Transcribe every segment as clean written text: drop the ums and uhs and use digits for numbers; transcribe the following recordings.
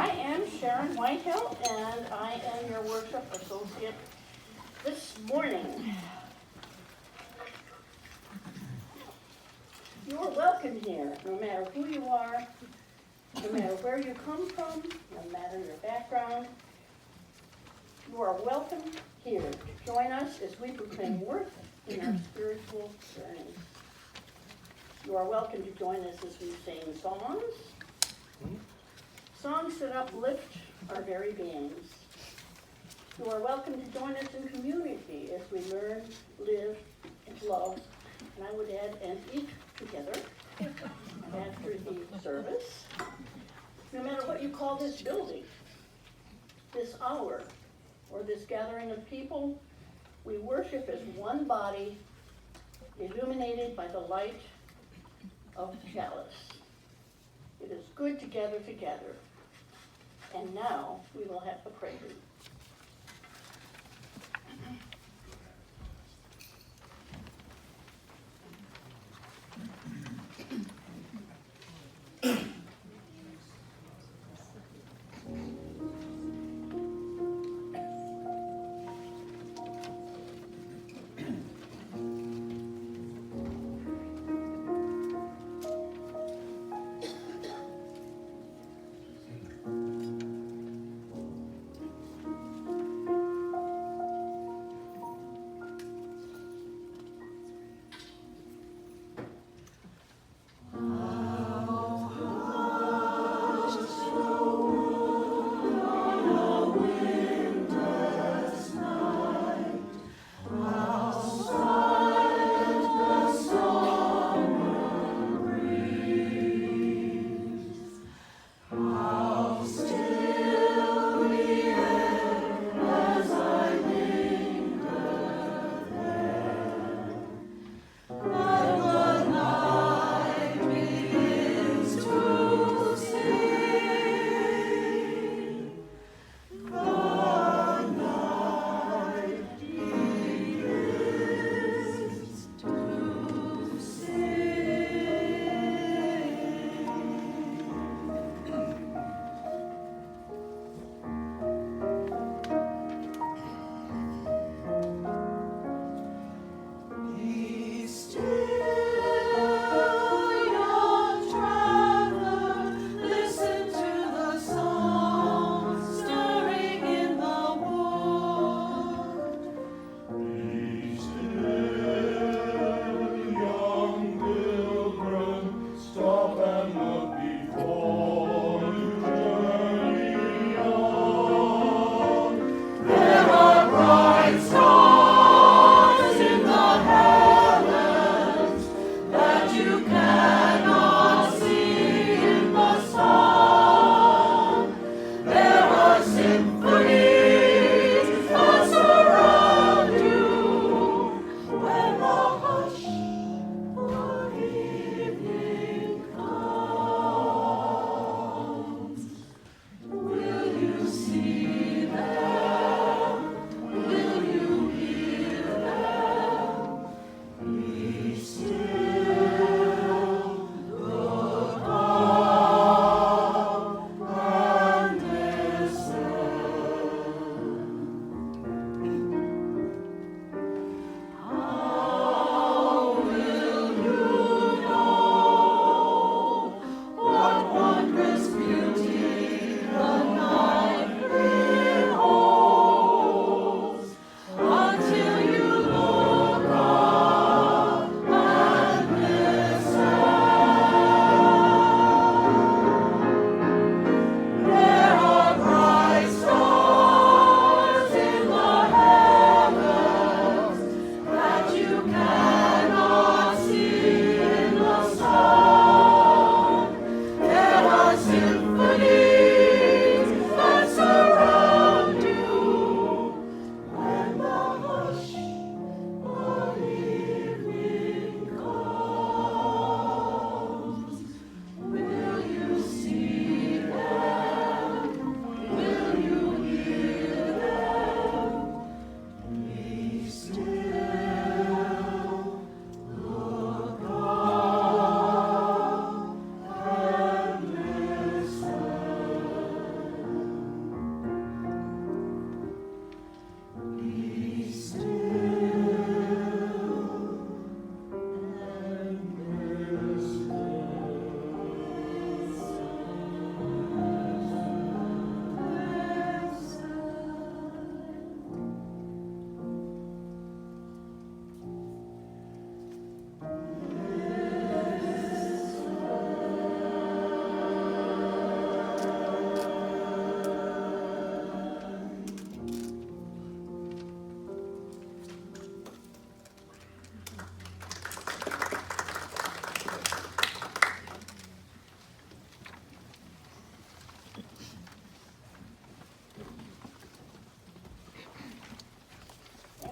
I am Sharon Whitehill, and I am your worship associate this morning. You're welcome here, no matter who you are, no matter where you come from, no matter your background. You are welcome here to join us as we proclaim worth in our spiritual journey. You are welcome to join us as we sing songs. Songs that uplift our very beings. You are welcome to join us in community as we learn, live, and love, and I would add, and eat together after the service. No matter what you call this building, this hour, or this gathering of people, we worship as one body, illuminated by the light of the chalice. It is good to gather together. And now we will have the prelude.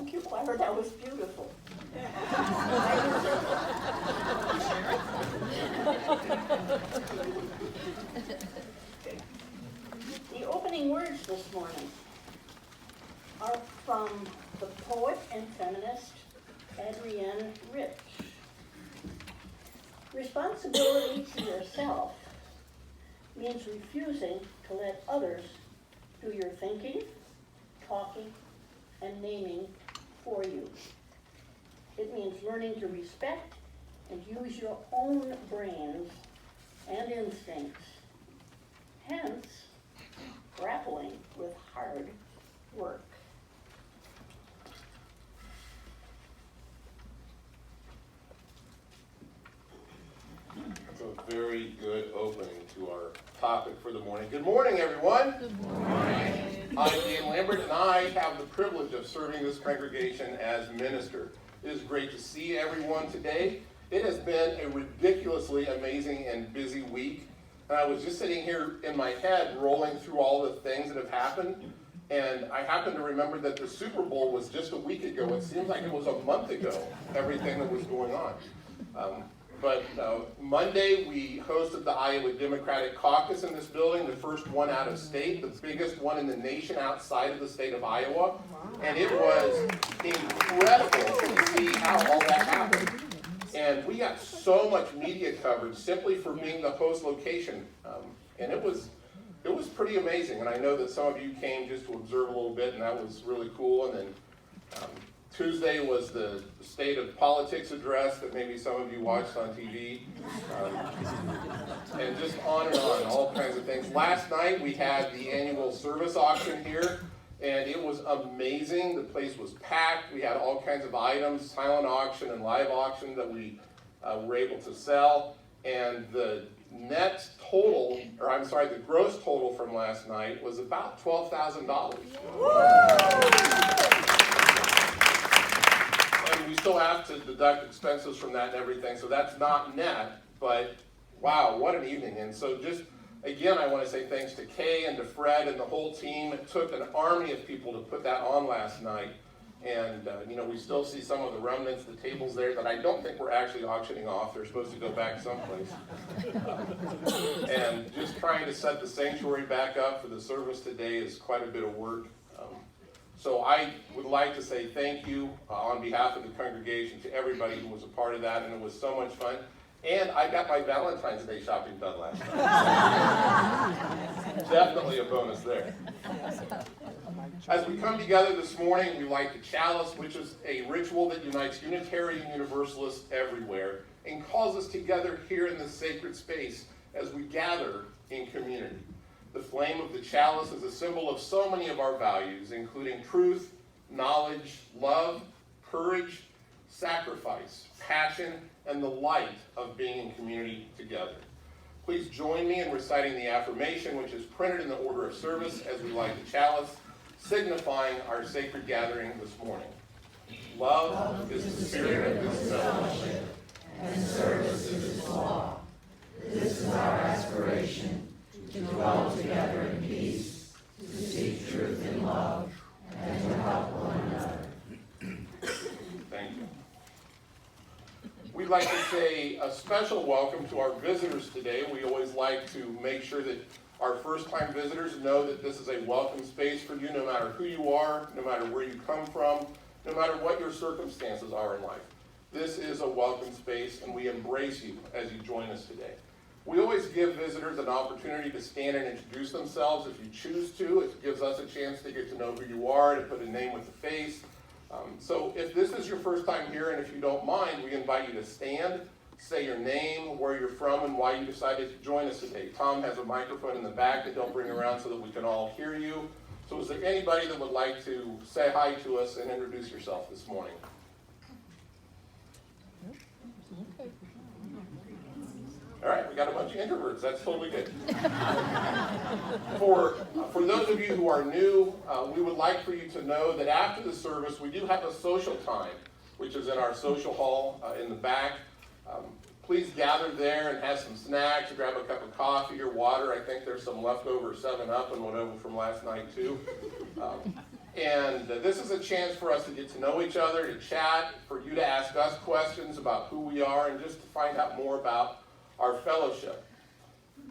Thank you, choir, that was beautiful. The opening words this morning are from the poet and feminist Adrienne Rich. Responsibility to yourself means refusing to let others do your thinking, talking, and naming for you. It means learning to respect and use your own brains and instincts, hence grappling with hard work. That's a very good opening to our topic for the morning. Good morning, everyone. Good morning. I'm Dan Lambert, and I have the privilege of serving this congregation as minister. It is great to see everyone today. It has been a ridiculously amazing and busy week. And I was just sitting here in my head rolling through all the things that have happened. And I happened to remember that the Super Bowl was just a week ago. It seems like it was a month ago, everything that was going on. But Monday, we hosted the Iowa Democratic Caucus in this building, the first one out of state, the biggest one in the nation outside of the state of Iowa. And it was incredible to see how all that happened. And we got so much media coverage simply for being the host location. And it was pretty amazing. And I know that some of you came just to observe a little bit, and that was really cool. And then Tuesday was the state of politics address that maybe some of you watched on TV. And just on, all kinds of things. Last night we had the annual service auction here, and it was amazing. The place was packed. We had all kinds of items, silent auction and live auction that we were able to sell. And the net total, the gross total from last night was about $12,000. And we still have to deduct expenses from that and everything, so that's not net, but wow, what an evening. And so just, again, I want to say thanks to Kay and to Fred and the whole team. It took an army of people to put that on last night. And, we still see some of the remnants, the tables there that I don't think we're actually auctioning off. They're supposed to go back someplace. And just trying to set the sanctuary back up for the service today is quite a bit of work. So I would like to say thank you on behalf of the congregation to everybody who was a part of that, and it was so much fun. And I got my Valentine's Day shopping done last night. Definitely a bonus there. As we come together this morning, we light the chalice, which is a ritual that unites Unitarian Universalists everywhere and calls us together here in this sacred space as we gather in community. The flame of the chalice is a symbol of so many of our values, including truth, knowledge, love, courage, sacrifice, passion, and the light of being in community together. Please join me in reciting the affirmation, which is printed in the order of service as we light the chalice, signifying our sacred gathering this morning. Love is the spirit of this fellowship, and service is its law. This is our aspiration, to dwell together in peace, to seek truth in love, and to help one another. Thank you. We'd like to say a special welcome to our visitors today. We always like to make sure that our first-time visitors know that this is a welcome space for you, no matter who you are, no matter where you come from, no matter what your circumstances are in life. This is a welcome space, and we embrace you as you join us today. We always give visitors an opportunity to stand and introduce themselves if you choose to. It gives us a chance to get to know who you are, to put a name with a face. So if this is your first time here, and if you don't mind, we invite you to stand, say your name, where you're from, and why you decided to join us today. Tom has a microphone in the back that he'll bring around so that we can all hear you. So is there anybody that would like to say hi to us and introduce yourself this morning? All right, we got a bunch of introverts. That's totally good. For those of you who are new, we would like for you to know that after the service, we do have a social time, which is in our social hall in the back. Please gather there and have some snacks, grab a cup of coffee or water. I think there's some leftover 7-Up and whatever from last night too. And this is a chance for us to get to know each other, to chat, for you to ask us questions about who we are, and just to find out more about our fellowship.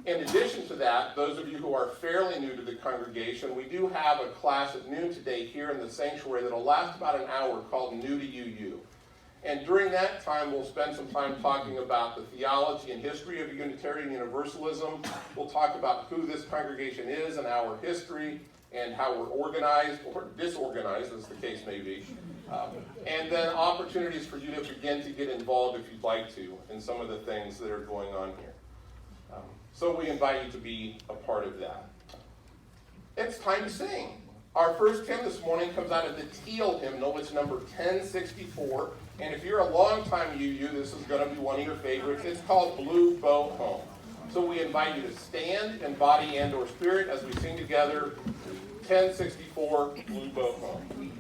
In addition to that, those of you who are fairly new to the congregation, we do have a class at noon today here in the sanctuary that will last about an hour called New to UU. And during that time, we'll spend some time talking about the theology and history of Unitarian Universalism. We'll talk about who this congregation is and our history and how we're organized or disorganized, as the case may be. And then opportunities for you to begin to get involved if you'd like to in some of the things that are going on here. So we invite you to be a part of that. It's time to sing. Our first hymn this morning comes out of the Teal hymnal. It's number 1064. And if you're a longtime UU, this is going to be one of your favorites. It's called Blue Boat Home. So we invite you to stand in body and or spirit as we sing together 1064, Blue Boat Home.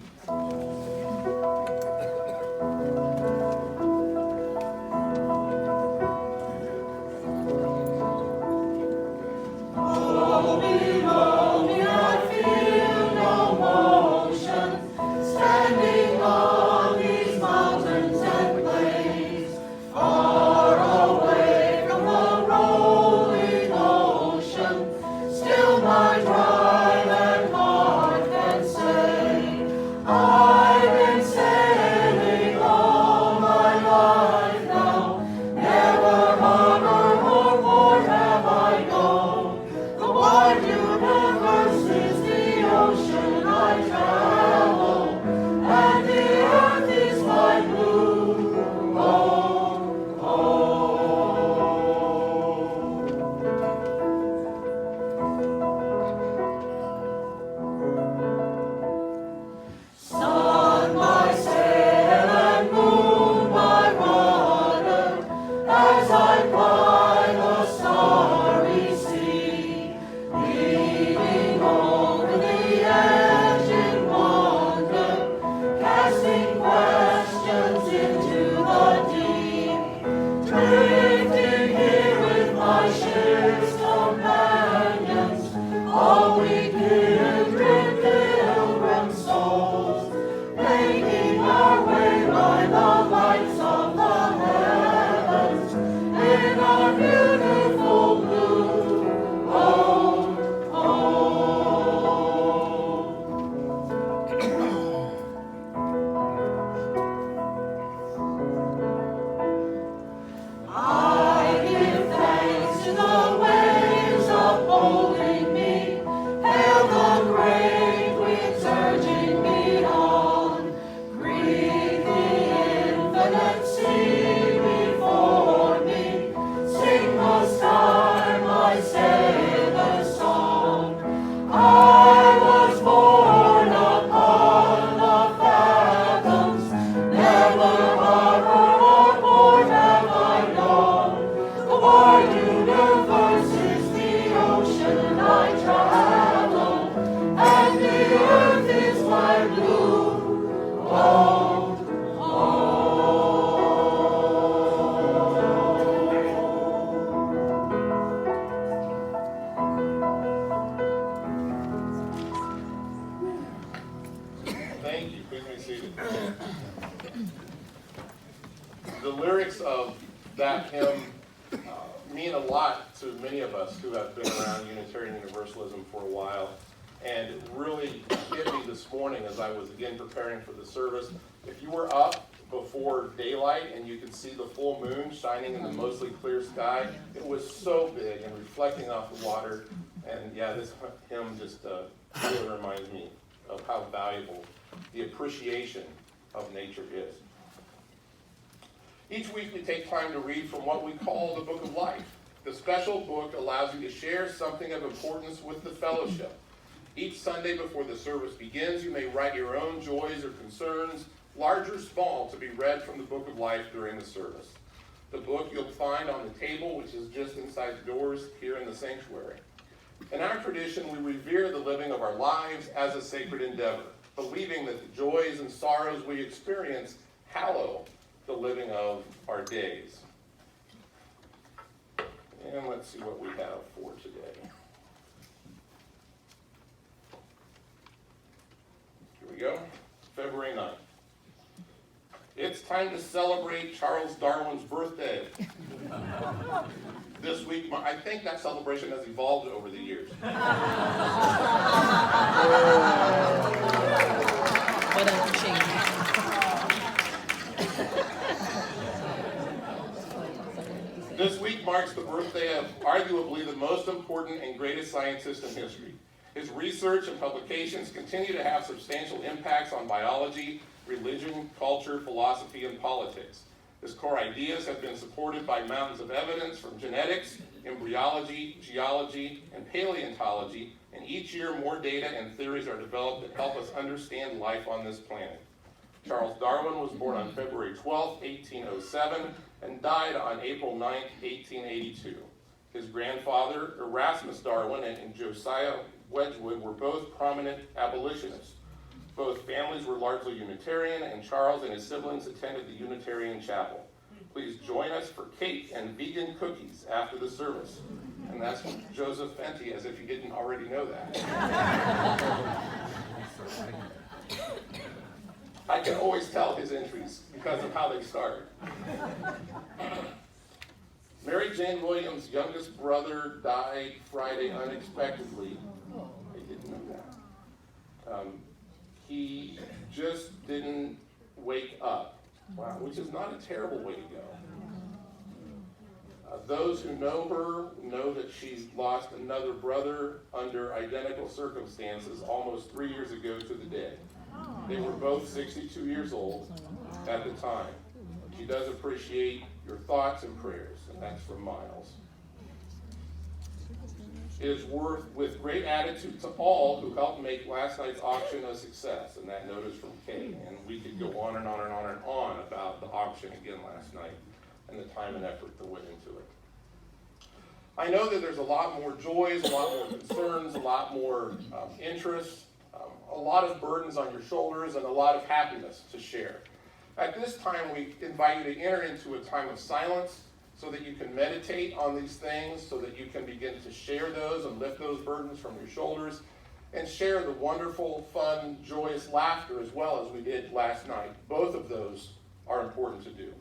Thank you. Please be seated. The lyrics of that hymn mean a lot to many of us who have been around Unitarian Universalism for a while, and it really hit me this morning as I was again preparing for the service. If you were up before daylight and you could see the full moon shining in the mostly clear sky, it was so big and reflecting off the water. And yeah, this hymn just really reminds me of how valuable the appreciation of nature is. Each week we take time to read from what we call the Book of Life. The special book allows you to share something of importance with the fellowship. Each Sunday before the service begins, you may write your own joys or concerns, large or small, to be read from the Book of Life during the service. The book you'll find on the table, which is just inside the doors here in the sanctuary. In our tradition, we revere the living of our lives as a sacred endeavor, believing that the joys and sorrows we experience hallow the living of our days. And let's see what we have for today. go, February 9th. It's time to celebrate Charles Darwin's birthday. This week, I think that celebration has evolved over the years. This week marks the birthday of arguably the most important and greatest scientist in history. His research and publications continue to have substantial impacts on biology, religion, culture, philosophy, and politics. His core ideas have been supported by mountains of evidence from genetics, embryology, geology, and paleontology, and each year more data and theories are developed that help us understand life on this planet. Charles Darwin was born on February 12, 1807, and died on April 9, 1882. His grandfather, Erasmus Darwin, and Josiah Wedgwood were both prominent abolitionists. Both families were largely Unitarian, and Charles and his siblings attended the Unitarian chapel. Please join us for cake and vegan cookies after the service. And that's Joseph Fenty, as if you didn't already know that. I can always tell his entries because of how they start. Mary Jane Williams' youngest brother died Friday unexpectedly. I didn't know that. He just didn't wake up, wow, which is not a terrible way to go. Those who know her know that she's lost another brother under identical circumstances almost 3 years ago to the day. They were both 62 years old at the time. She does appreciate your thoughts and prayers, and that's from Miles. It is with great attitude to all who helped make last night's auction a success, and that note is from Kay. And we could go on and on and on and on about the auction again last night and the time and effort that went into it. I know that there's a lot more joys, a lot more concerns, a lot more interests, a lot of burdens on your shoulders, and a lot of happiness to share. At this time, we invite you to enter into a time of silence so that you can meditate on these things, so that you can begin to share those and lift those burdens from your shoulders, and share the wonderful, fun, joyous laughter as well as we did last night. Both of those are important to do.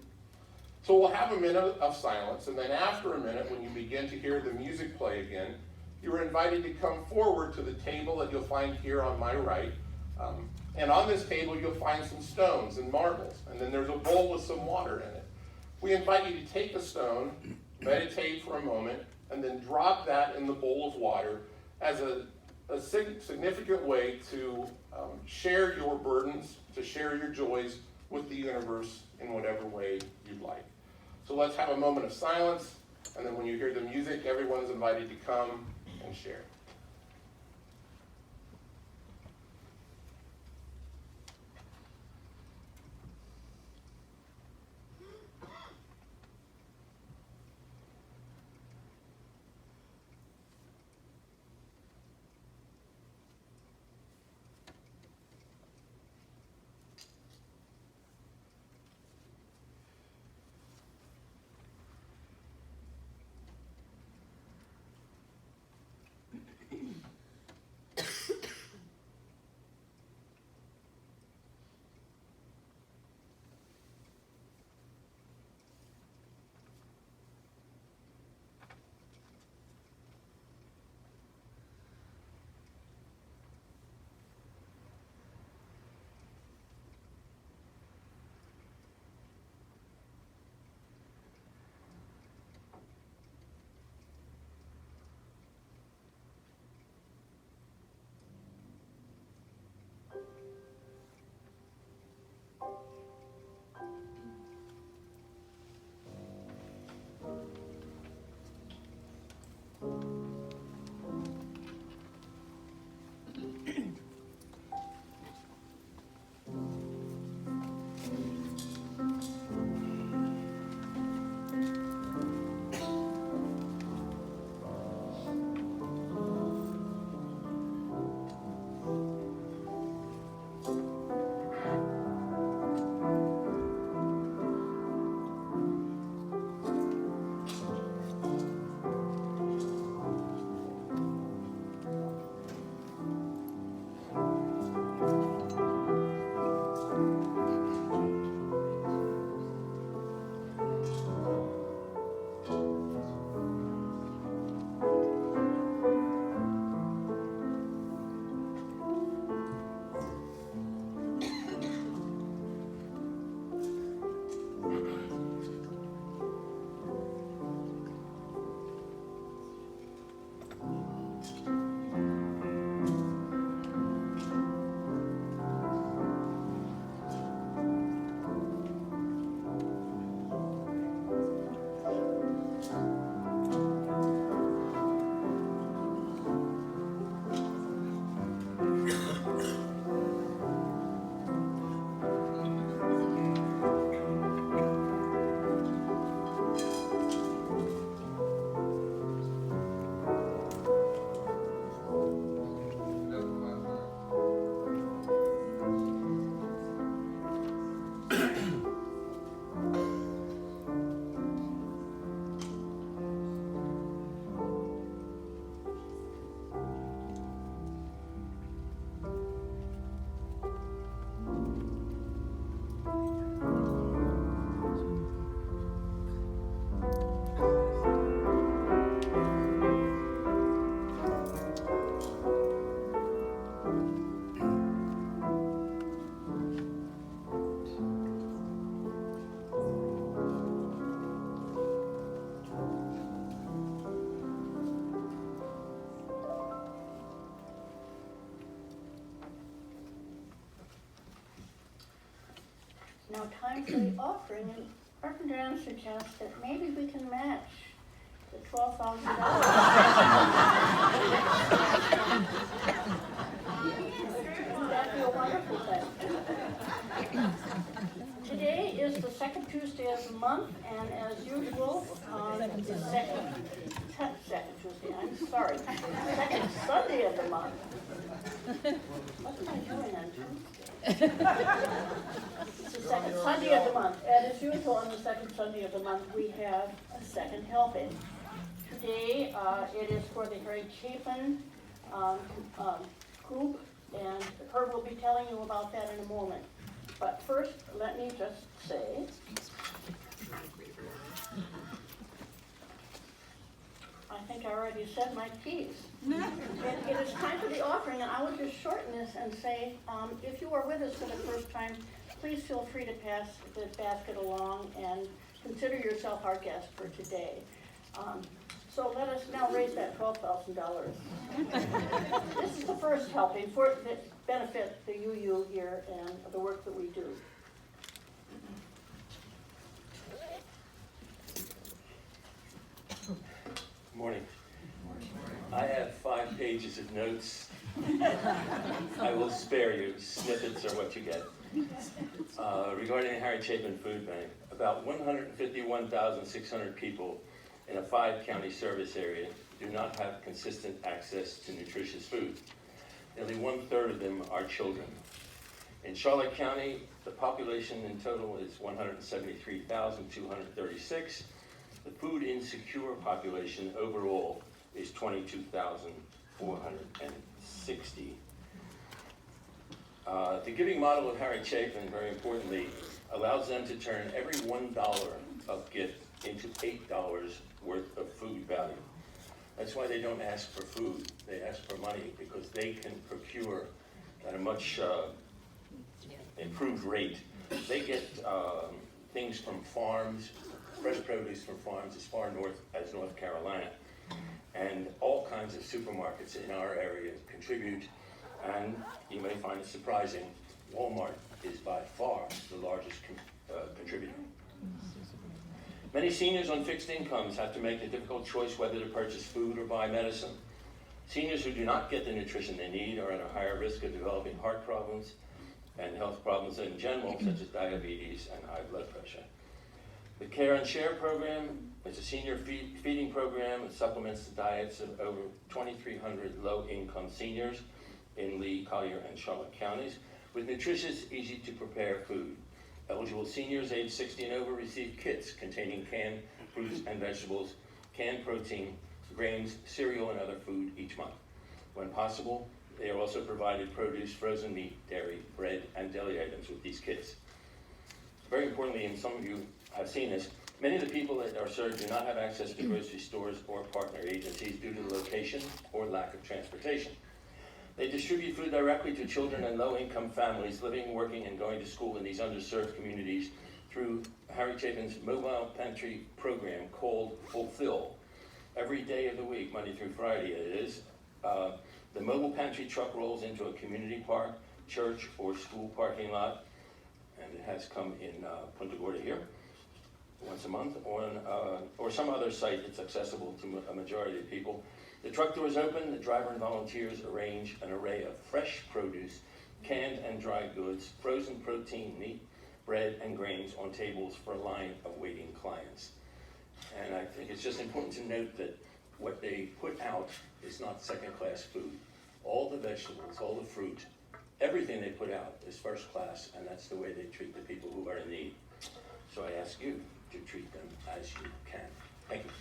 So we'll have a minute of silence, and then after a minute, when you begin to hear the music play again, you are invited to come forward to the table that you'll find here on my right. And on this table, you'll find some stones and marbles, and then there's a bowl with some water in it. We invite you to take a stone, meditate for a moment, and then drop that in the bowl of water as a significant way to share your burdens, to share your joys with the universe in whatever way you'd like. So let's have a moment of silence, and then when you hear the music, everyone's invited to come and share. now time for the offering, and Reverend Dan suggests that maybe we can match the $12,000. That'd be a wonderful thing. Today is the second Tuesday of the month, and as usual, second Sunday of the month. What am I doing on Tuesday? It's the second Sunday of the month, and as usual on the second Sunday of the month, we have a second helping. Today, it is for the Harry Chapin group, and Herb will be telling you about that in a moment. But first, let me just say, I think I already said my piece. It is time for the offering, and I would just shorten this and say, if you are with us for the first time, please feel free to pass the basket along and consider yourself our guest for today. So let us now raise that $12,000. This is the first helping for that benefit the UU here and the work that we do. Morning. I have 5 pages of notes. I will spare you. Snippets are what you get. Regarding the Harry Chapin Food Bank, about 151,600 people in a 5-county service area do not have consistent access to nutritious food. Nearly 1/3 of them are children. In Charlotte County, the population in total is 173,236. The food insecure population overall is 22,460. The giving model of Harry Chapin, very importantly, allows them to turn every $1 of gift into $8 worth of food value. That's why they don't ask for food. They ask for money because they can procure at a much improved rate. They get things from farms, fresh produce from farms as far north as North Carolina. And all kinds of supermarkets in our area contribute, and you may find it surprising, Walmart is by far the largest contributor. Many seniors on fixed incomes have to make the difficult choice whether to purchase food or buy medicine. Seniors who do not get the nutrition they need are at a higher risk of developing heart problems and health problems in general, such as diabetes and high blood pressure. The Care and Share program is a senior feeding program that supplements the diets of over 2,300 low-income seniors in Lee, Collier, and Charlotte counties with nutritious, easy-to-prepare food. Eligible seniors aged 60 and over receive kits containing canned fruits and vegetables, canned protein, grains, cereal, and other food each month. When possible, they are also provided produce, frozen meat, dairy, bread, and deli items with these kits. Very importantly, and some of you have seen this, many of the people that are served do not have access to grocery stores or partner agencies due to the location or lack of transportation. They distribute food directly to children and low-income families living, working, and going to school in these underserved communities through Harry Chapin's mobile pantry program called Fulfill. Every day of the week, Monday through Friday it is, the mobile pantry truck rolls into a community park, church, or school parking lot, and it has come in Punta Gorda here once a month, or some other site that's accessible to a majority of people. The truck doors open, the driver and volunteers arrange an array of fresh produce, canned and dried goods, frozen protein, meat, bread, and grains on tables for a line of waiting clients. And I think it's just important to note that what they put out is not second-class food. All the vegetables, all the fruit, everything they put out is first class, and that's the way they treat the people who are in need. So I ask you to treat them as you can. Thank you.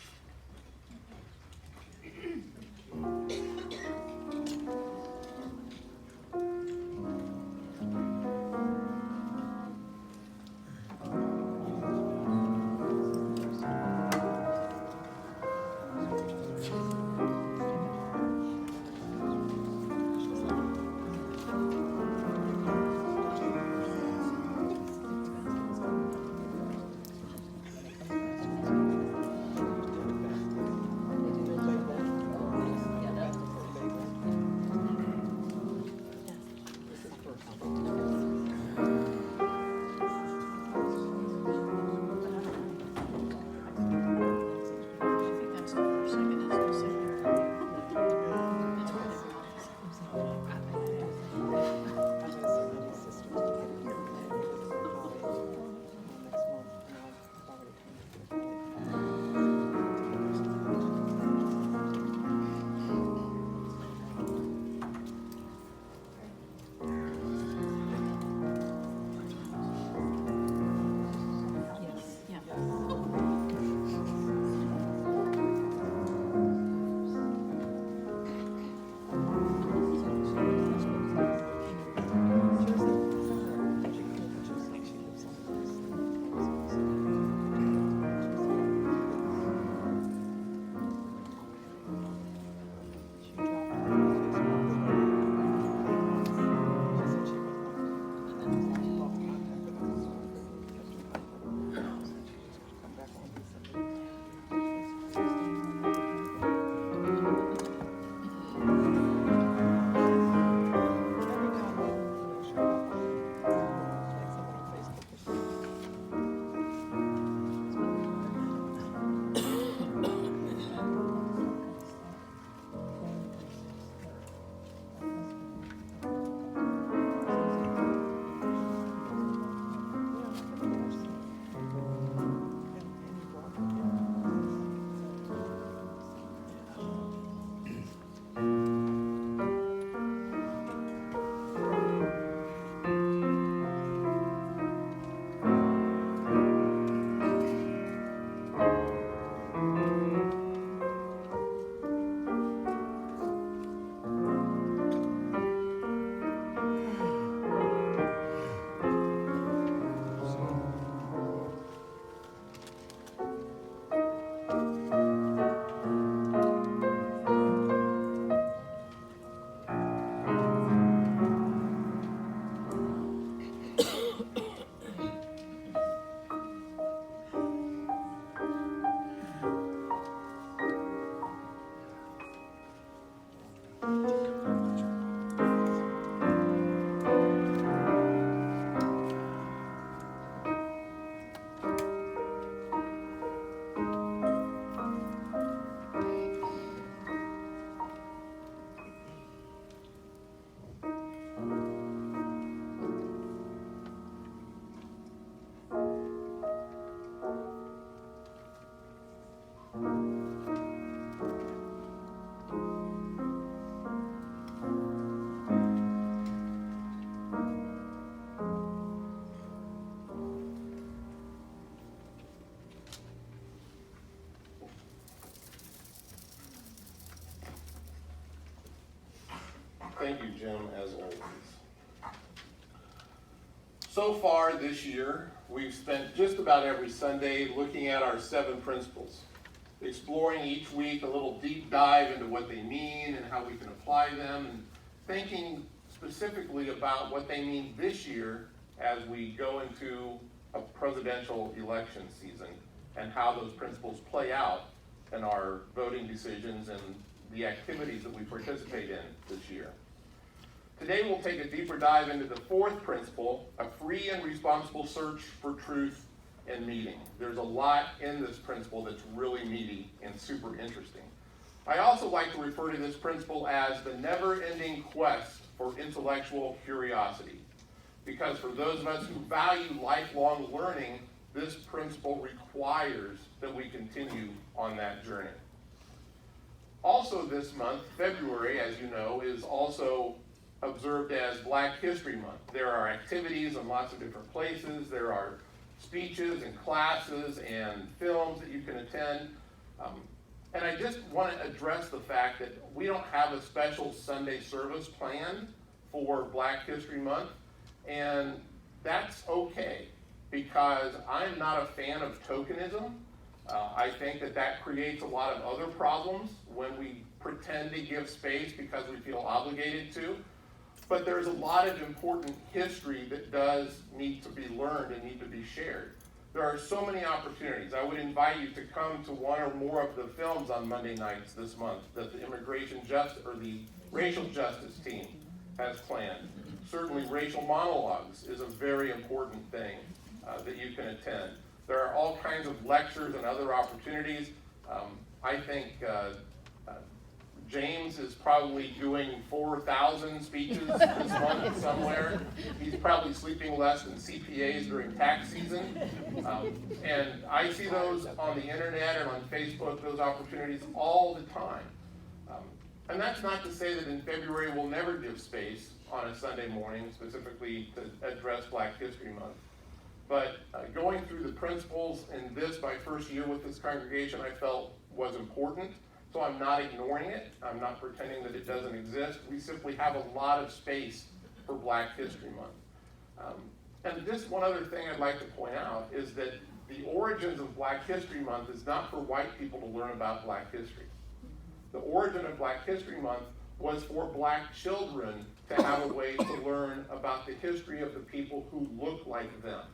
Jim, as always. So far this year, we've spent just about every Sunday looking at our 7 principles, exploring each week a little deep dive into what they mean and how we can apply them, and thinking specifically about what they mean this year as we go into a presidential election season and how those principles play out in our voting decisions and the activities that we participate in this year. Today we'll take a deeper dive into the 4th principle, a free and responsible search for truth and meaning. There's a lot in this principle that's really meaty and super interesting. I also like to refer to this principle as the never-ending quest for intellectual curiosity, because for those of us who value lifelong learning, this principle requires that we continue on that journey. Also this month, February, as you know, is also observed as Black History Month. There are activities in lots of different places. There are speeches and classes and films that you can attend. And I just want to address the fact that we don't have a special Sunday service planned for Black History Month. And that's okay, because I'm not a fan of tokenism. I think that creates a lot of other problems when we pretend to give space because we feel obligated to. But there's a lot of important history that does need to be learned and need to be shared. There are so many opportunities. I would invite you to come to one or more of the films on Monday nights this month that the the racial justice team has planned. Certainly racial monologues is a very important thing that you can attend. There are all kinds of lectures and other opportunities. I think James is probably doing 4,000 speeches this month somewhere. He's probably sleeping less than CPAs during tax season. And I see those on the internet and on Facebook, those opportunities all the time. And that's not to say that in February we'll never give space on a Sunday morning specifically to address Black History Month. But going through the principles in this, my first year with this congregation, I felt was important. So I'm not ignoring it. I'm not pretending that it doesn't exist. We simply have a lot of space for Black History Month. And just one other thing I'd like to point out is that the origins of Black History Month is not for white people to learn about Black history. The origin of Black History Month was for Black children to have a way to learn about the history of the people who look like them,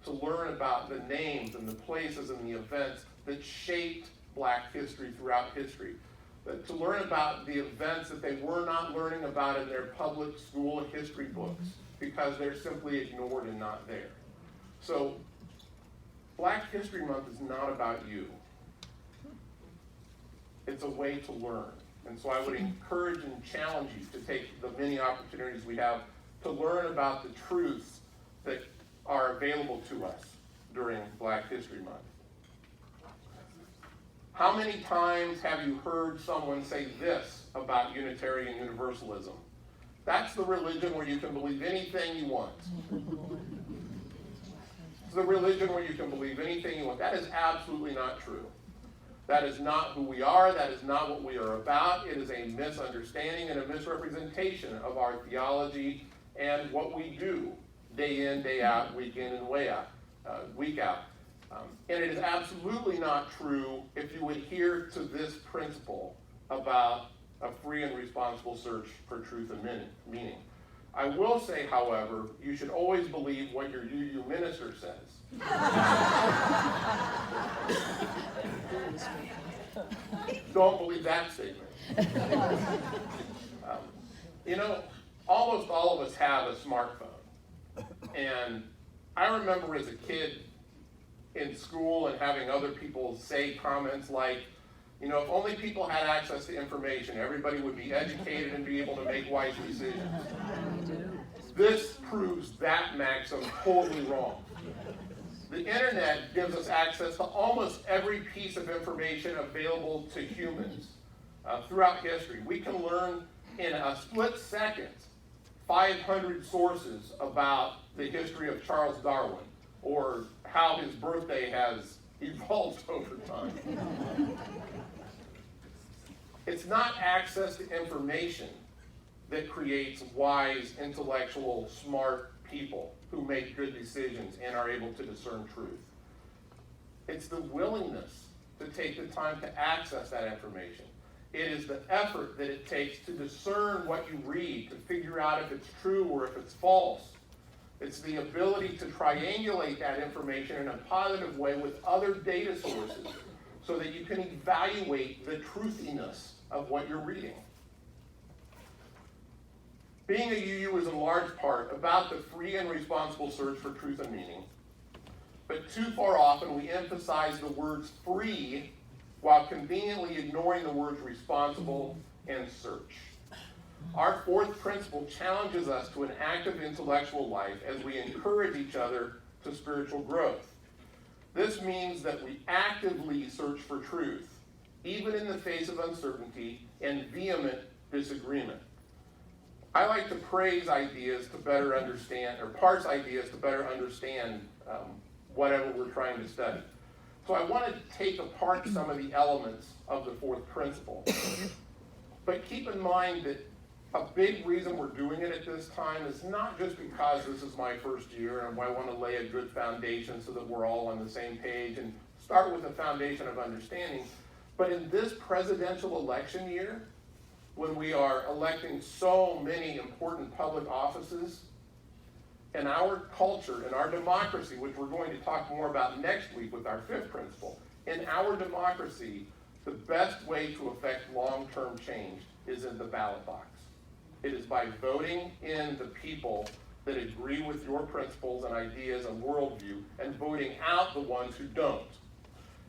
to learn about the names and the places and the events that shaped Black history throughout history, but to learn about the events that they were not learning about in their public school history books because they're simply ignored and not there. So Black History Month is not about you. It's a way to learn. And so I would encourage and challenge you to take the many opportunities we have to learn about the truths that are available to us during Black History Month. How many times have you heard someone say this about Unitarian Universalism? That's the religion where you can believe anything you want. It's the religion where you can believe anything you want. That is absolutely not true. That is not who we are. That is not what we are about. It is a misunderstanding and a misrepresentation of our theology and what we do day in, day out, week in and week out. And it is absolutely not true if you adhere to this principle about a free and responsible search for truth and meaning. I will say, however, you should always believe what your UU minister says. Don't believe that statement. Almost all of us have a smartphone. And I remember as a kid in school and having other people say comments like, if only people had access to information, everybody would be educated and be able to make wise decisions. This proves that maxim totally wrong. The internet gives us access to almost every piece of information available to humans throughout history. We can learn in a split second 500 sources about the history of Charles Darwin or how his birthday has evolved over time. It's not access to information that creates wise, intellectual, smart people who make good decisions and are able to discern truth. It's the willingness to take the time to access that information. It is the effort that it takes to discern what you read, to figure out if it's true or if it's false. It's the ability to triangulate that information in a positive way with other data sources so that you can evaluate the truthiness of what you're reading. Being a UU is in large part about the free and responsible search for truth and meaning, but too far often we emphasize the words free while conveniently ignoring the words responsible and search. Our fourth principle challenges us to an active intellectual life as we encourage each other to spiritual growth. This means that we actively search for truth, even in the face of uncertainty and vehement disagreement. I like to praise ideas to better understand, or parse ideas to better understand whatever we're trying to study. So I want to take apart some of the elements of the fourth principle. But keep in mind that a big reason we're doing it at this time is not just because this is my first year and I want to lay a good foundation so that we're all on the same page and start with a foundation of understanding, but in this presidential election year, when we are electing so many important public offices, in our culture, in our democracy, which we're going to talk more about next week with our fifth principle, in our democracy, the best way to affect long-term change is in the ballot box. It is by voting in the people that agree with your principles and ideas and worldview and voting out the ones who don't.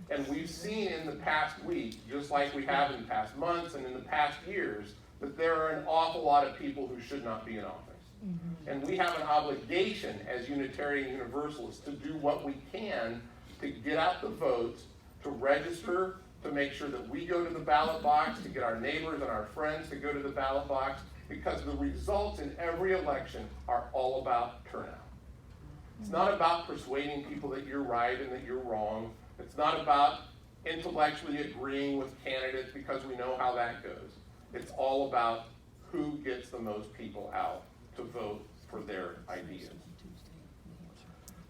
And we've seen in the past week, just like we have in the past months and in the past years, that there are an awful lot of people who should not be in office. And we have an obligation as Unitarian Universalists to do what we can to get out the votes, to register, to make sure that we go to the ballot box, to get our neighbors and our friends to go to the ballot box, because the results in every election are all about turnout. It's not about persuading people that you're right and that you're wrong. It's not about intellectually agreeing with candidates because we know how that goes. It's all about who gets the most people out to vote for their ideas.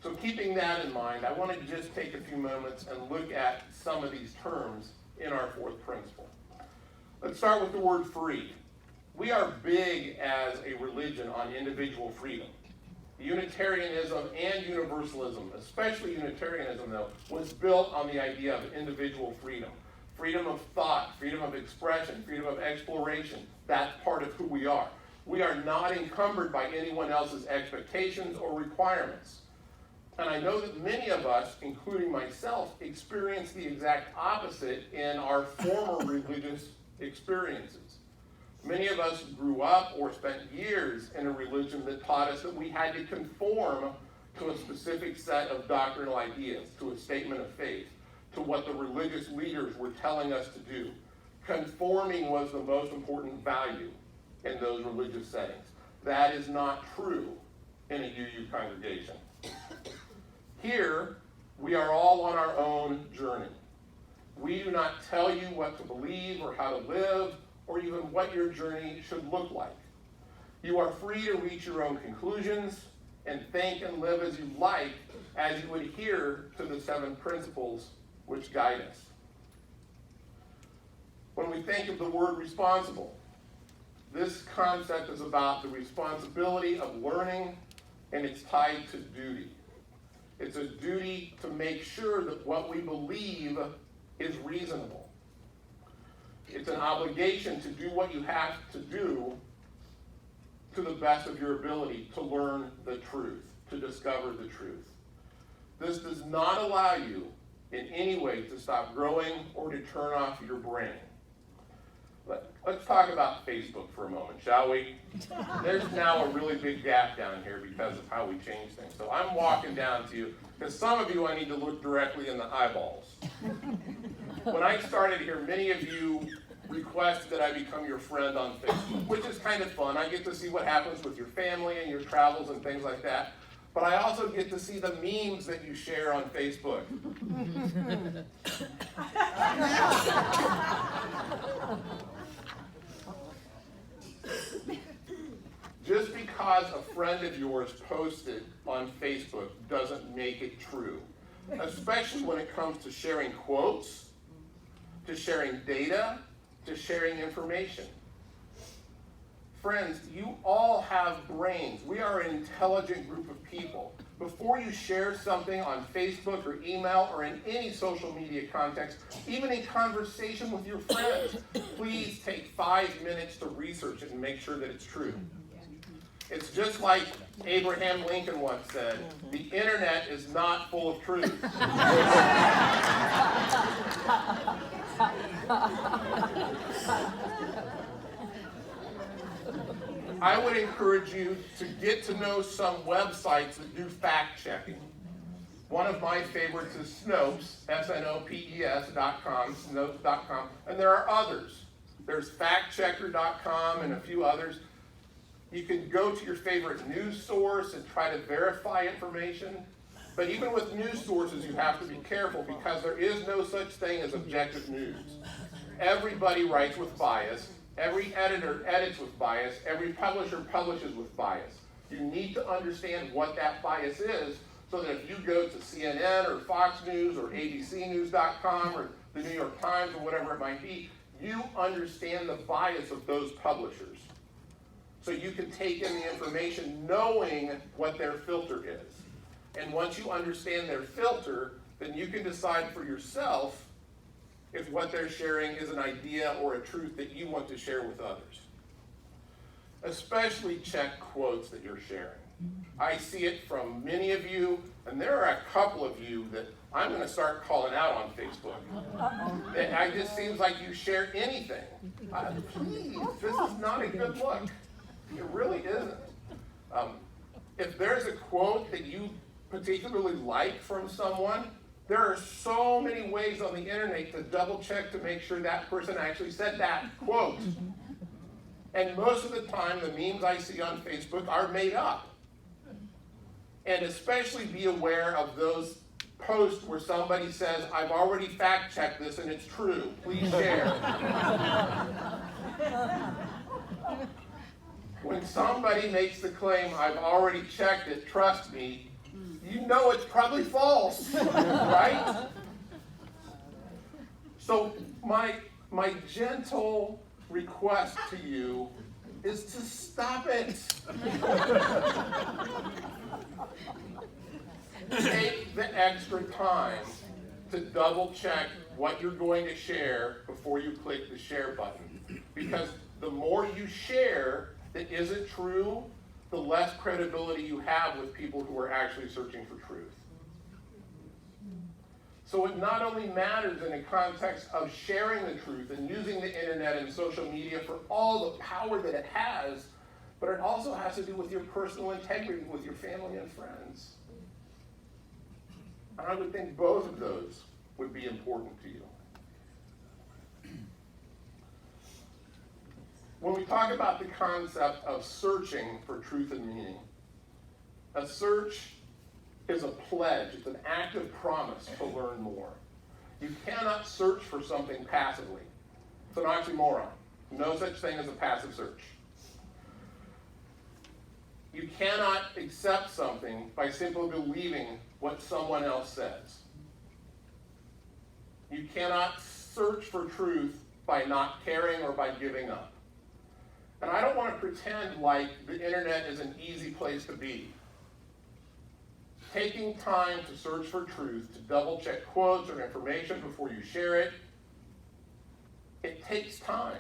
So keeping that in mind, I want to just take a few moments and look at some of these terms in our fourth principle. Let's start with the word free. We are big as a religion on individual freedom. Unitarianism and Universalism, especially Unitarianism though, was built on the idea of individual freedom. Freedom of thought, freedom of expression, freedom of exploration. That's part of who we are. We are not encumbered by anyone else's expectations or requirements. And I know that many of us, including myself, experience the exact opposite in our former religious experiences. Many of us grew up or spent years in a religion that taught us that we had to conform to a specific set of doctrinal ideas, to a statement of faith, to what the religious leaders were telling us to do. Conforming was the most important value in those religious settings. That is not true in a UU congregation. Here, we are all on our own journey. We do not tell you what to believe or how to live, or even what your journey should look like. You are free to reach your own conclusions and think and live as you like, as you adhere to the 7 principles which guide us. When we think of the word responsible, this concept is about the responsibility of learning, and it's tied to duty. It's a duty to make sure that what we believe is reasonable. It's an obligation to do what you have to do to the best of your ability to learn the truth, to discover the truth. This does not allow you in any way to stop growing or to turn off your brain. Let's talk about Facebook for a moment, shall we? There's now a really big gap down here because of how we change things. So I'm walking down to you, because some of you I need to look directly in the eyeballs. When I started here, many of you requested that I become your friend on Facebook, which is kind of fun. I get to see what happens with your family and your travels and things like that. But I also get to see the memes that you share on Facebook. because a friend of yours posted on Facebook doesn't make it true, especially when it comes to sharing quotes, to sharing data, to sharing information. Friends, you all have brains. We are an intelligent group of people. Before you share something on Facebook or email or in any social media context, even in conversation with your friends, please take 5 minutes to research it and make sure that it's true. It's just like Abraham Lincoln once said, the internet is not full of truth. I would encourage you to get to know some websites that do fact-checking. One of my favorites is Snopes, SNOPES.com, Snopes.com, and there are others. There's factchecker.com and a few others. You can go to your favorite news source and try to verify information. But even with news sources, you have to be careful because there is no such thing as objective news. Everybody writes with bias. Every editor edits with bias. Every publisher publishes with bias. You need to understand what that bias is so that if you go to CNN or Fox News or ABCnews.com or the New York Times or whatever it might be, you understand the bias of those publishers. So you can take in the information knowing what their filter is. And once you understand their filter, then you can decide for yourself if what they're sharing is an idea or a truth that you want to share with others. Especially check quotes that you're sharing. I see it from many of you, and there are a couple of you that I'm going to start calling out on Facebook. It just seems like you share anything. Please, this is not a good look. It really isn't. If there's a quote that you particularly like from someone, there are so many ways on the internet to double check to make sure that person actually said that quote. And most of the time, the memes I see on Facebook are made up. And especially be aware of those posts where somebody says, I've already fact-checked this and it's true. Please share. When somebody makes the claim, I've already checked it, trust me, you know it's probably false, right? So my gentle request to you is to stop it. Take the extra time to double check what you're going to share before you click the share button. Because the more you share that isn't true, the less credibility you have with people who are actually searching for truth. So it not only matters in the context of sharing the truth and using the internet and social media for all the power that it has, but it also has to do with your personal integrity with your family and friends. And I would think both of those would be important to you. When we talk about the concept of searching for truth and meaning, a search is a pledge, it's an active promise to learn more. You cannot search for something passively. It's an oxymoron. No such thing as a passive search. You cannot accept something by simply believing what someone else says. You cannot search for truth by not caring or by giving up. And I don't want to pretend like the internet is an easy place to be. Taking time to search for truth, to double check quotes or information before you share it, it takes time.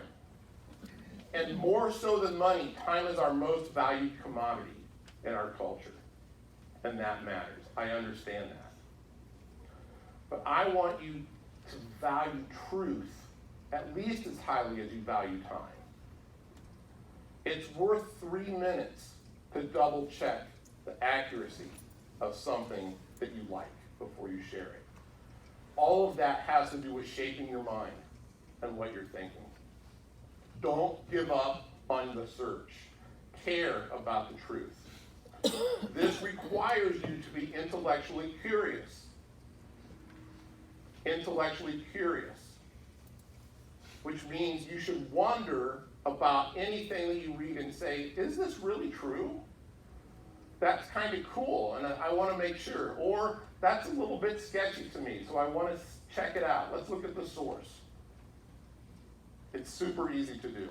And more so than money, time is our most valued commodity in our culture. And that matters. I understand that. But I want you to value truth at least as highly as you value time. It's worth 3 minutes to double check the accuracy of something that you like before you share it. All of that has to do with shaping your mind and what you're thinking. Don't give up on the search. Care about the truth. This requires you to be intellectually curious. Intellectually curious. Which means you should wonder about anything that you read and say, is this really true? that's kind of cool, and I want to make sure. Or that's a little bit sketchy to me, so I want to check it out. Let's look at the source. It's super easy to do.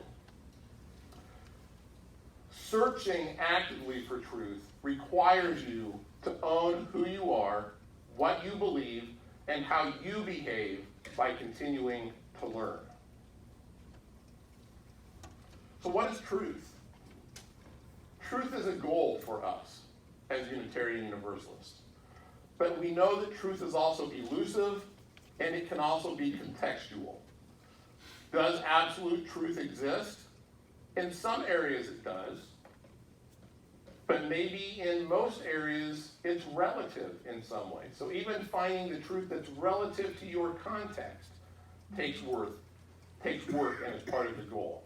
Searching actively for truth requires you to own who you are, what you believe, and how you behave by continuing to learn. So what is truth? Truth is a goal for us as Unitarian Universalists. But we know that truth is also elusive, and it can also be contextual. Does absolute truth exist? In some areas it does, but maybe in most areas it's relative in some way. So even finding the truth that's relative to your context takes work and is part of the goal.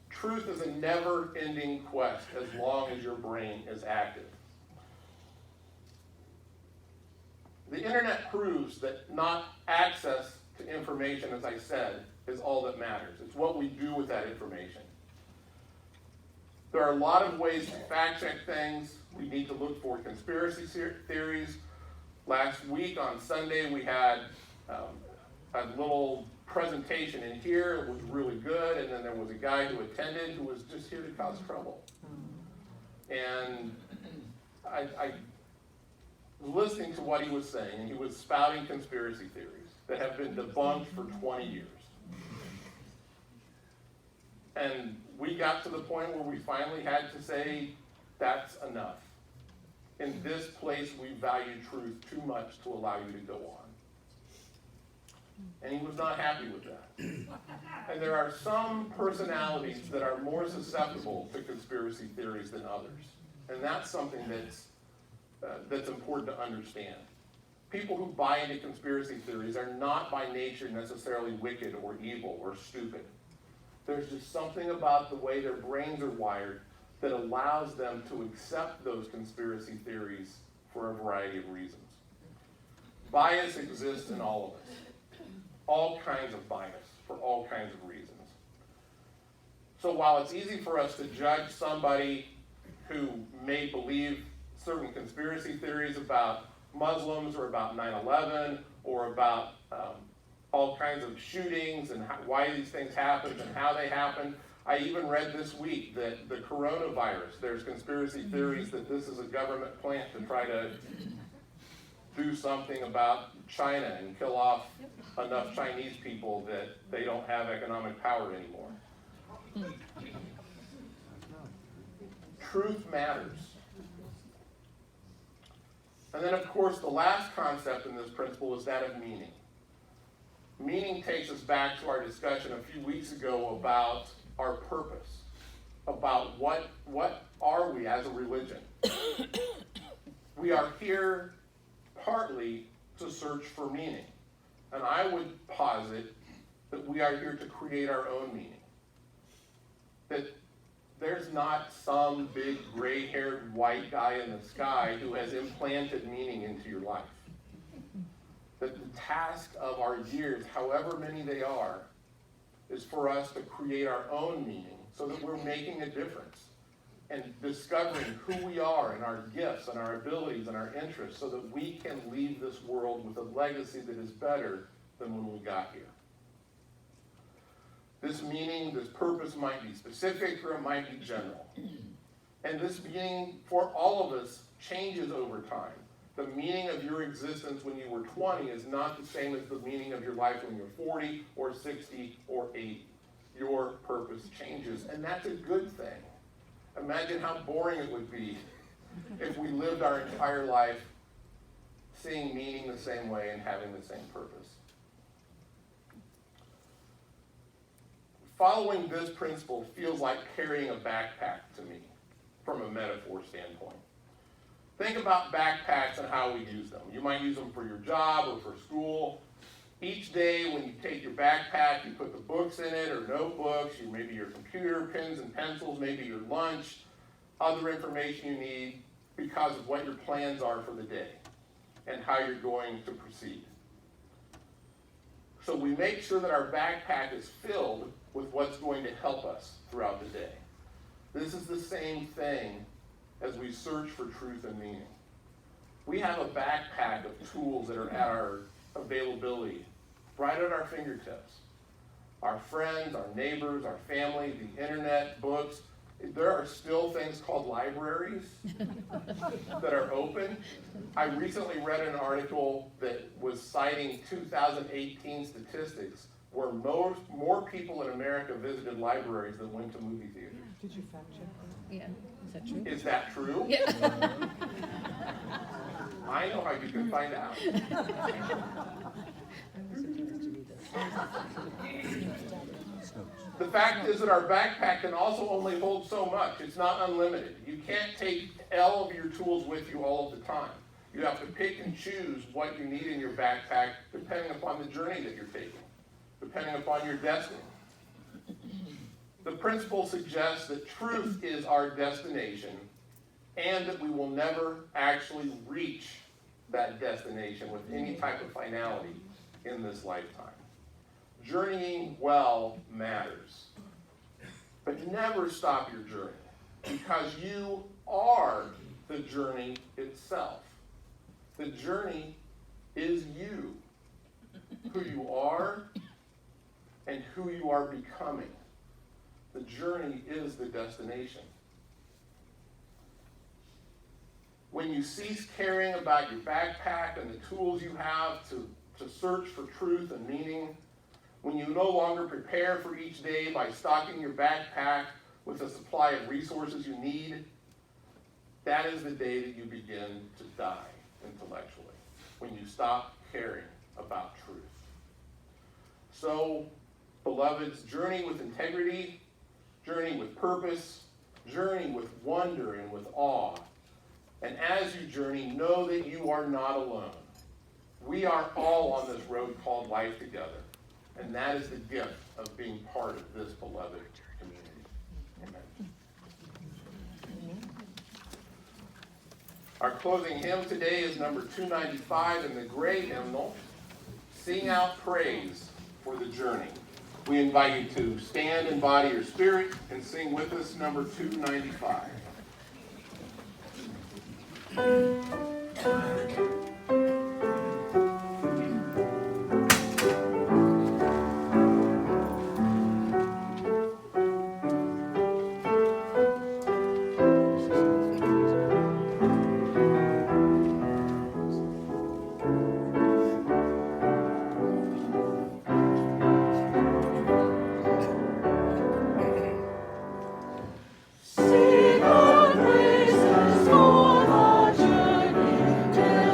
Truth is a never-ending quest as long as your brain is active. The internet proves that not access to information, as I said, is all that matters. It's what we do with that information. There are a lot of ways to fact-check things. We need to look for conspiracy theories. Last week on Sunday, we had a little presentation in here. It was really good, and then there was a guy who attended who was just here to cause trouble. And I was listening to what he was saying, and he was spouting conspiracy theories that have been debunked for 20 years. And we got to the point where we finally had to say, that's enough. In this place, we value truth too much to allow you to go on. And he was not happy with that. And there are some personalities that are more susceptible to conspiracy theories than others. And that's something that's important to understand. People who buy into conspiracy theories are not by nature necessarily wicked or evil or stupid. There's just something about the way their brains are wired that allows them to accept those conspiracy theories for a variety of reasons. Bias exists in all of us. All kinds of bias for all kinds of reasons. So while it's easy for us to judge somebody who may believe certain conspiracy theories about Muslims or about 9/11 or about all kinds of shootings and why these things happened and how they happened. I even read this week that the coronavirus, there's conspiracy theories that this is a government plant to try to do something about China and kill off enough Chinese people that they don't have economic power anymore. Truth matters. And then, of course, the last concept in this principle is that of meaning. Meaning takes us back to our discussion a few weeks ago about our purpose, about what are we as a religion. We are here partly to search for meaning. And I would posit that we are here to create our own meaning. That there's not some big gray-haired white guy in the sky who has implanted meaning into your life. That the task of our years, however many they are, is for us to create our own meaning so that we're making a difference and discovering who we are and our gifts and our abilities and our interests so that we can leave this world with a legacy that is better than when we got here. This meaning, this purpose might be specific or it might be general. And this meaning for all of us changes over time. The meaning of your existence when you were 20 is not the same as the meaning of your life when you're 40 or 60 or 80. Your purpose changes, and that's a good thing. Imagine how boring it would be if we lived our entire life seeing meaning the same way and having the same purpose. Following this principle feels like carrying a backpack to me from a metaphor standpoint. Think about backpacks and how we use them. You might use them for your job or for school. Each day when you take your backpack, you put the books in it or notebooks, maybe your computer, pens and pencils, maybe your lunch, other information you need because of what your plans are for the day and how you're going to proceed. So we make sure that our backpack is filled with what's going to help us throughout the day. This is the same thing as we search for truth and meaning. We have a backpack of tools that are at our availability, right at our fingertips. Our friends, our neighbors, our family, the internet, books. There are still things called libraries that are open. I recently read an article that was citing 2018 statistics where more people in America visited libraries than went to movie theaters. Did you fact check that? Yeah, is that true? Is that true? Yeah. I know how you can find out. The fact is that our backpack can also only hold so much. It's not unlimited. You can't take all of your tools with you all of the time. You have to pick and choose what you need in your backpack depending upon the journey that you're taking, depending upon your destiny. The principle suggests that truth is our destination and that we will never actually reach that destination with any type of finality in this lifetime. Journeying well matters. But never stop your journey, because you are the journey itself. The journey is you, who you are and who you are becoming. The journey is the destination. When you cease caring about your backpack and the tools you have to search for truth and meaning, when you no longer prepare for each day by stocking your backpack with a supply of resources you need, that is the day that you begin to die intellectually, when you stop caring about truth. So, beloveds, journey with integrity, journey with purpose, journey with wonder and with awe. And as you journey, know that you are not alone. We are all on this road called life together. And that is the gift of being part of this beloved community. Amen. Our closing hymn today is number 295 in the gray hymnal, Sing Out Praise for the Journey. We invite you to stand in body or spirit and sing with us number 295. Sing our praises for the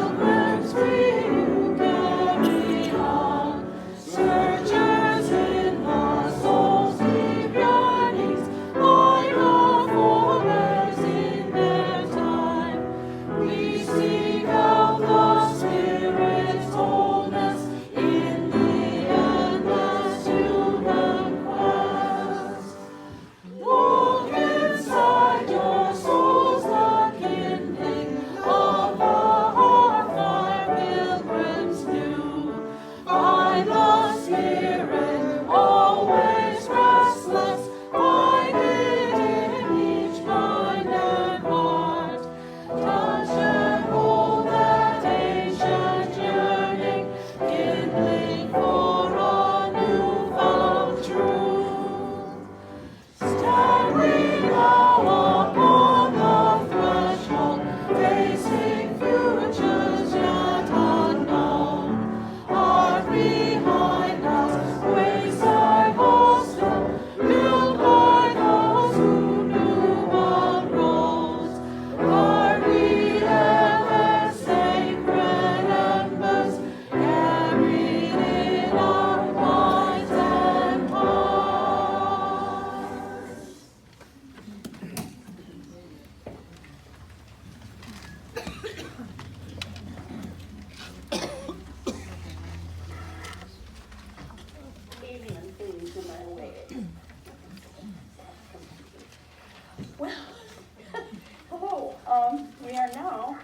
We are now,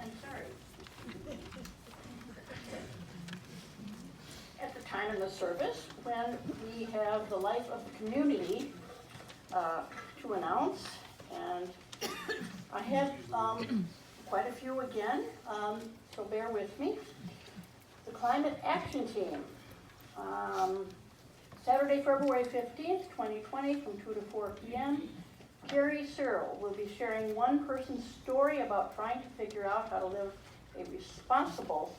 I'm sorry, at the time in the service when we have the life of the community to announce, and I have quite a few again, so bear with me. The Climate Action Team. Saturday, February 15th, 2020, from 2 to 4 p.m. Carrie Searle will be sharing one person's story about trying to figure out how to live a responsible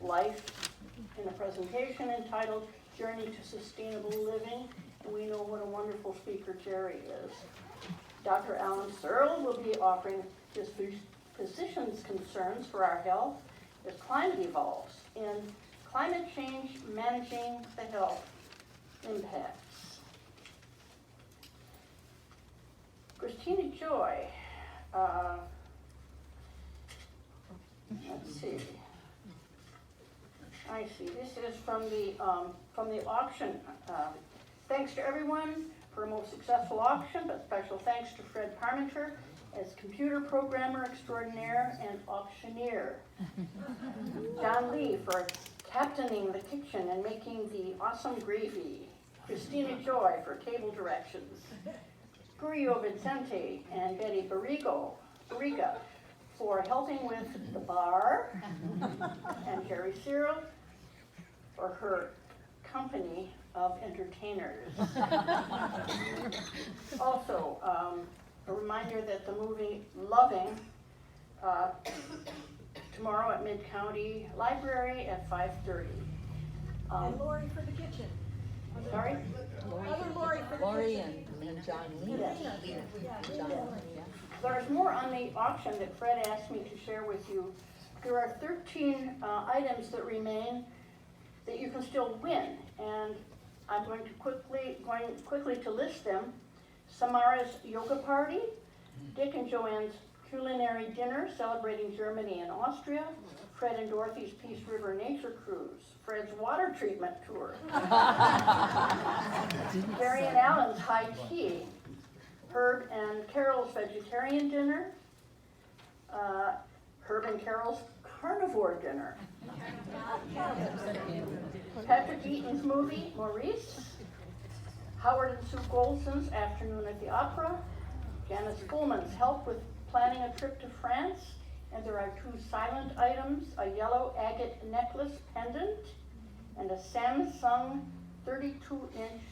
life in a presentation entitled Journey to Sustainable Living. And we know what a wonderful speaker Jerry is. Dr. Alan Searle will be offering his physician's concerns for our health as climate evolves in Climate Change Managing the Health Impacts. Christina Joy, let's see. I see, this is from the auction. Thanks to everyone for a most successful auction, but special thanks to Fred Parmenter as computer programmer extraordinaire and auctioneer. John Lee for captaining the kitchen and making the awesome gravy. Christina Joy for table directions. Gurio Vicente and Betty Barriga for helping with the bar. And Jerry Searle for her company of entertainers. Also, a reminder that the movie Loving, tomorrow at Mid-County Library at 5:30. And Lori for the kitchen. Sorry? Other Lori for the Lori kitchen. and John Lee. Yes. Yeah. John, yeah. There's more on the auction that Fred asked me to share with you. There are 13 items that remain that you can still win, and I'm going quickly to list them. Samara's Yoga Party, Dick and Joanne's Culinary Dinner celebrating Germany and Austria, Fred and Dorothy's Peace River Nature Cruise, Fred's Water Treatment Tour, Barry and Allen's High Tea, Herb and Carol's Vegetarian Dinner, Herb and Carol's Carnivore Dinner, Patrick Eaton's movie, Maurice, Howard and Sue Goldson's Afternoon at the Opera, Janice Fullman's help with planning a trip to France, and there are 2 silent items, a yellow agate necklace pendant, and a Samsung 32-inch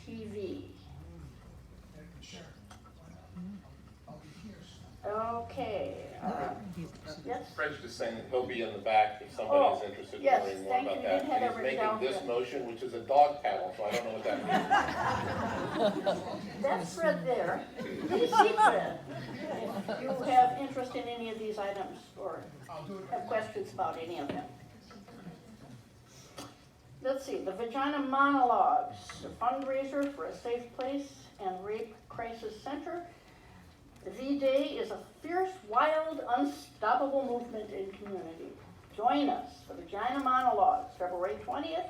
TV. Okay, yes? Fred's just saying that he'll be in the back if somebody is interested in yes, learning more thank about you. that. Did have And it he's written down making this here. motion, which is a dog paddle, so I don't know what that means. That's Fred there. Please see Fred. If you have interest in any of these items or have questions about any of them. Let's see, the Vagina Monologues, a fundraiser for a safe place and rape crisis center. V-Day is a fierce, wild, unstoppable movement in community. Join us for Vagina Monologues, February 20th,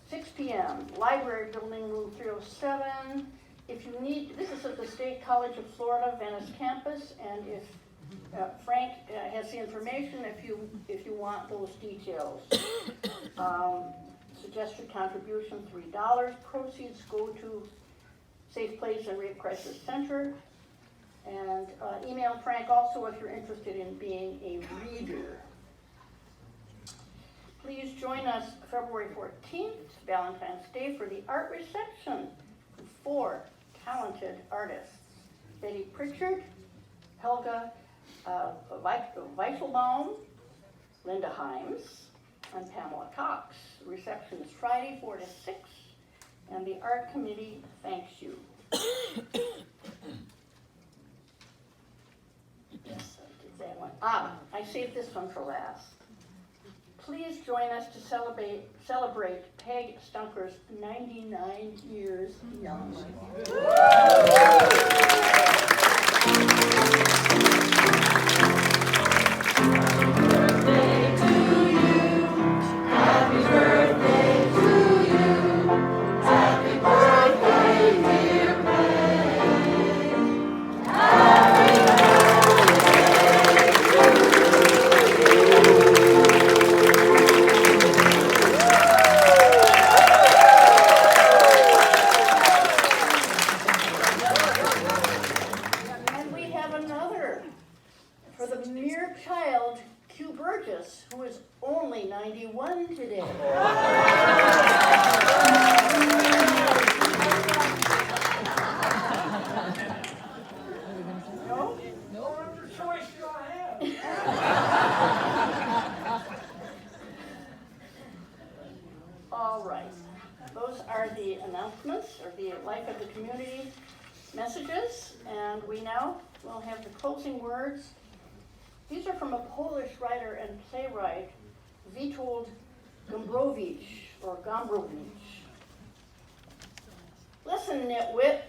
6 p.m., Library Building, Room 307. If you need, this is at the State College of Florida, Venice campus, and if Frank has the information if you want those details. Suggested contribution $3. Proceeds go to Safe Place and Rape Crisis Center. And email Frank also if you're interested in being a reader. Please join us February 14th, Valentine's Day, for the art reception with 4 talented artists. Betty Pritchard, Helga Weisselbaum, Linda Himes, and Pamela Cox. The reception is Friday, 4 to 6, and the art committee thanks you. Yes, I did that one. I saved this one for last. Please join us to celebrate Peg Stunker's 99 years young. together for the mere child, Q Burgess, who is only 91 today. No? No other choice do I have. All right. Those are the announcements, or the Life of the Community messages, and we now will have the closing words. These are from a Polish writer and playwright, Witold Gombrowicz, or Gombrowicz. Listen, nitwit.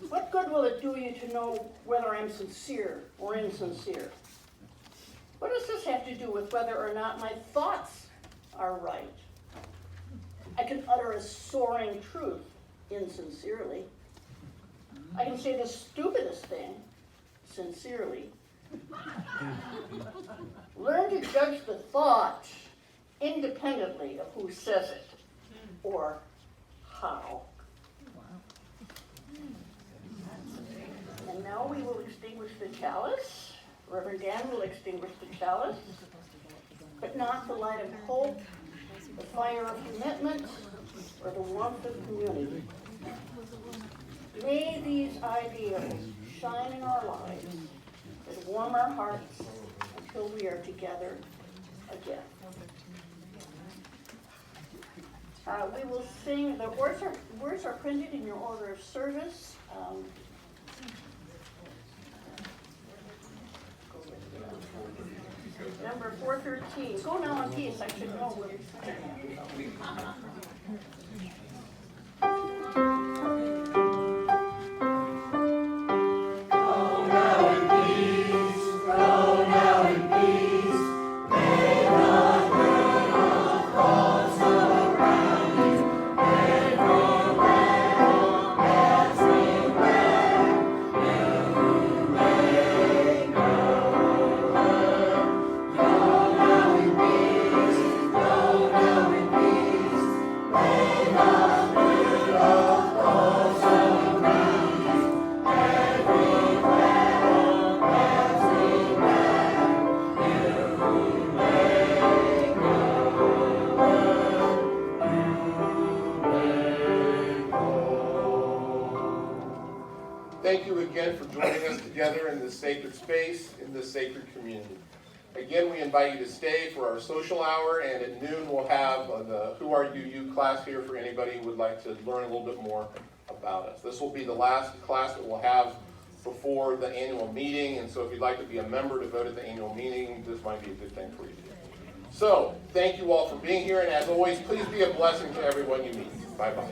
What good will it do you to know whether I'm sincere or insincere? What does this have to do with whether or not my thoughts are right? I can utter a soaring truth insincerely. I can say the stupidest thing sincerely. Learn to judge the thought independently of who says it or how. And now we will extinguish the chalice. Reverend Dan will extinguish the chalice, but not the light of hope, the fire of commitment, or the warmth of community. May these ideals shine in our lives and warm our hearts until we are together again. We will sing, the words are printed in your order of service. Number 413. Go now in peace. I should know where it's Thank you again for joining us together in this sacred space, in this sacred community. Again, we invite you to stay for our social hour, and at noon we'll have the Who Are You class here for anybody who would like to learn a little bit more about us. This will be the last class that we'll have before the annual meeting, and so if you'd like to be a member to vote at the annual meeting, this might be a good thing for you to do. So, thank you all for being here, and as always, please be a blessing to everyone you meet. Bye-bye.